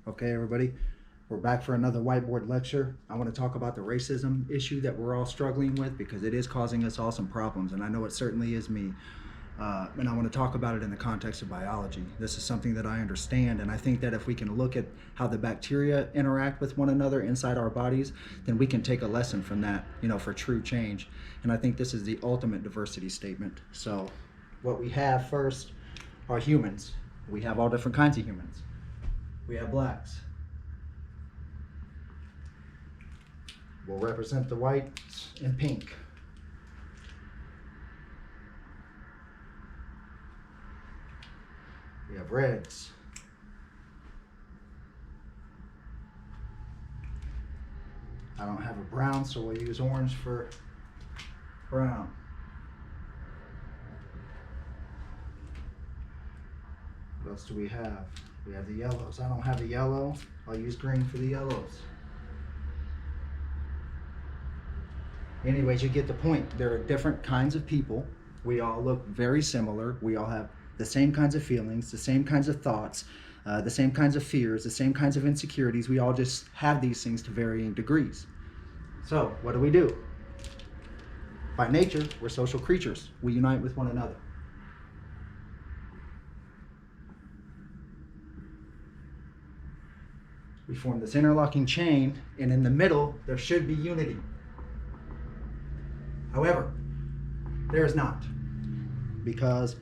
Okay, everybody, we're back for another whiteboard lecture. I want to talk about the racism issue that we're all struggling with because it is causing us all some problems, and I know it certainly is me. And I want to talk about it in the context of biology. This is something that I understand, and I think that if we can look at how the bacteria interact with one another inside our bodies, then we can take a lesson from that, for true change. And I think this is the ultimate diversity statement. So what we have first are humans. We have all different kinds of humans. We have blacks. We'll represent the whites in pink. We have reds. I don't have a brown, so we'll use orange for brown. What else do we have? We have the yellows. I don't have a yellow. I'll use green for the yellows. Anyways, you get the point. There are different kinds of people. We all look very similar. We all have the same kinds of feelings, the same kinds of thoughts, the same kinds of fears, the same kinds of insecurities. We all just have these things to varying degrees. So what do? By nature, we're social creatures. We unite with one another. We form this interlocking chain, and in the middle, there should be unity. However, there is not, because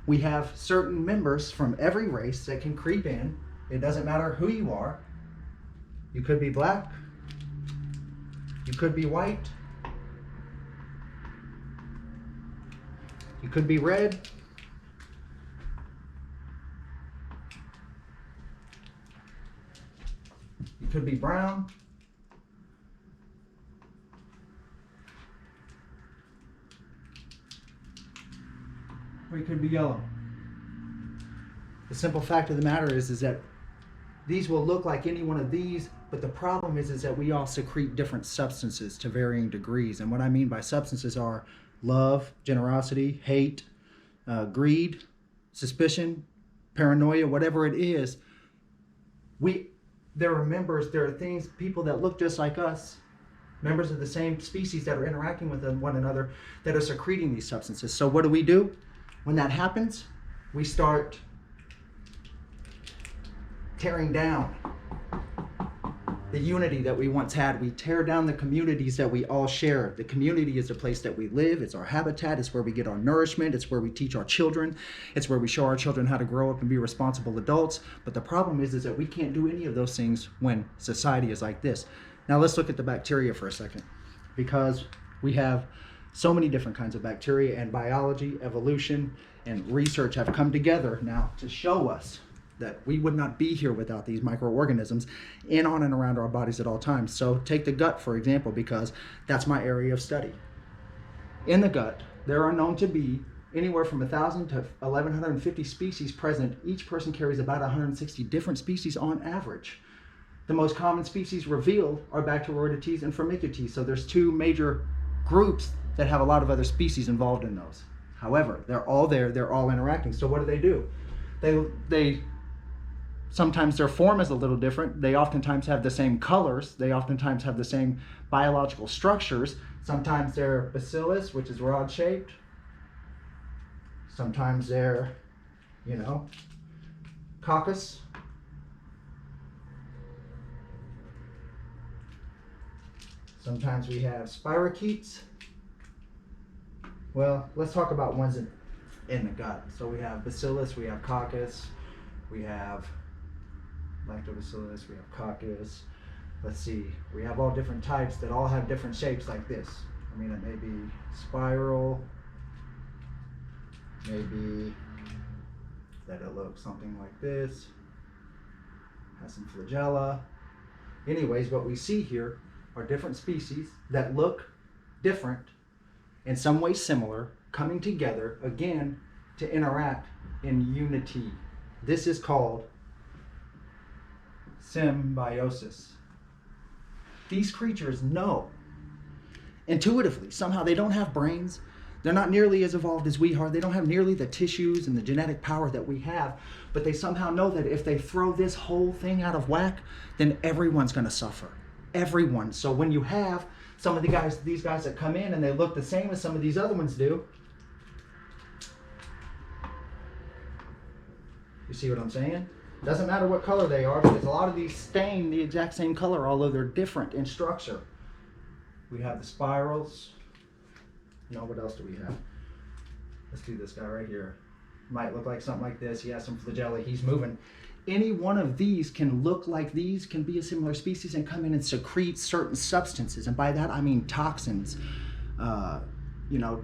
we have certain members from every race that can creep in. It doesn't matter who you are. You could be black. You could be white. You could be red. You could be brown. Or you could be yellow. The simple fact of the matter is that these will look like any one of these, but the problem is that we all secrete different substances to varying degrees. And what I mean by substances are love, generosity, hate, greed, suspicion, paranoia, whatever it is. There are things, people that look just like us, members of the same species that are interacting with one another, that are secreting these substances. So what do? When that happens, we start tearing down the unity that we once had. We tear down the communities that we all share. The community is the place that we live. It's our habitat. It's where we get our nourishment. It's where we teach our children. It's where we show our children how to grow up and be responsible adults. But the problem is that we can't do any of those things when society is like this. Now let's look at the bacteria for a second, because we have so many different kinds of bacteria, and biology, evolution, and research have come together now to show us that we would not be here without these microorganisms in, on, and around our bodies at all times. So take the gut, for example, because that's my area of study. In the gut, there are known to be anywhere from 1,000 to 1,150 species present. Each person carries about 160 different species on average. The most common species revealed are Bacteroidetes and Firmicutes. So there's two major groups that have a lot of other species involved in those. However, they're all there, they're all interacting. So what do? They sometimes their form is a little different. They oftentimes have the same colors. They oftentimes have the same biological structures. Sometimes they're bacillus, which is rod shaped. Sometimes they're, coccus. Sometimes we have spirochetes. Well, let's talk about ones in the gut. So we have bacillus, we have coccus, we have lactobacillus, we have coccus. Let's see, we have all different types that all have different shapes like this. I mean, it may be spiral, maybe that it looks something like this, has some flagella. Anyways, what we see here are different species that look different, in some way similar, coming together, again, to interact in unity. This is called symbiosis. These creatures know intuitively, somehow they don't have brains, They're not nearly as evolved as we are. They don't have nearly the tissues and the genetic power that we have, but they somehow know that if they throw this whole thing out of whack, then everyone's gonna suffer. Everyone. So when you have some of these guys that come in and they look the same as some of these other ones do, you see what I'm saying? Doesn't matter what color they are, because a lot of these stain the exact same color, although they're different in structure. We have the spirals. No, what else do we have? Let's do this guy right here. Might look like something like this. He has some flagella. He's moving. Any one of these can look like these, can be a similar species and come in and secrete certain substances. And by that, I mean toxins,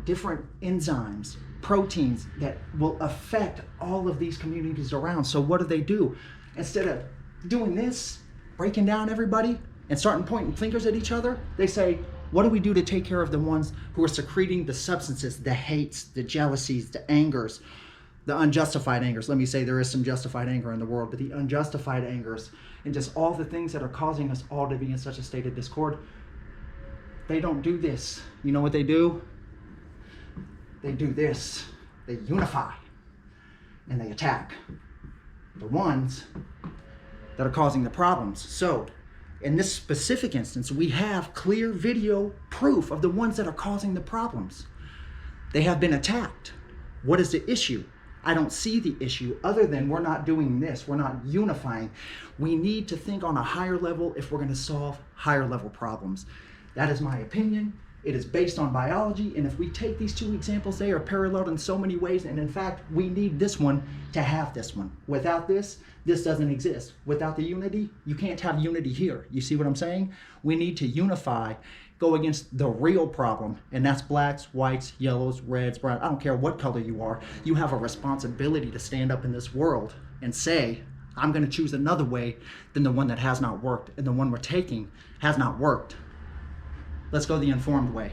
different enzymes, proteins that will affect all of these communities around. So what do? Instead of doing this, breaking down everybody and starting pointing fingers at each other, they say, what do we do to take care of the ones who are secreting the substances, the hates, the jealousies, the angers, the unjustified angers? Let me say there is some justified anger in the world, but the unjustified angers and just all the things that are causing us all to be in such a state of discord. They don't do this. You know what they do? They do this. They unify and they attack the ones that are causing the problems. So in this specific instance, we have clear video proof of the ones that are causing the problems. They have been attacked. What is the issue? I don't see the issue other than we're not doing this. We're not unifying. We need to think on a higher level if we're going to solve higher level problems. That is my opinion. It is based on biology, and if we take these two examples, they are paralleled in so many ways, and in fact, we need this one to have this one. Without this, this doesn't exist. Without the unity, you can't have unity here. You see what I'm saying? We need to unify, go against the real problem, and that's blacks, whites, yellows, reds, browns. I don't care what color you are. You have a responsibility to stand up in this world and say, I'm going to choose another way than the one that has not worked, and the one we're taking has not worked. Let's go the informed way.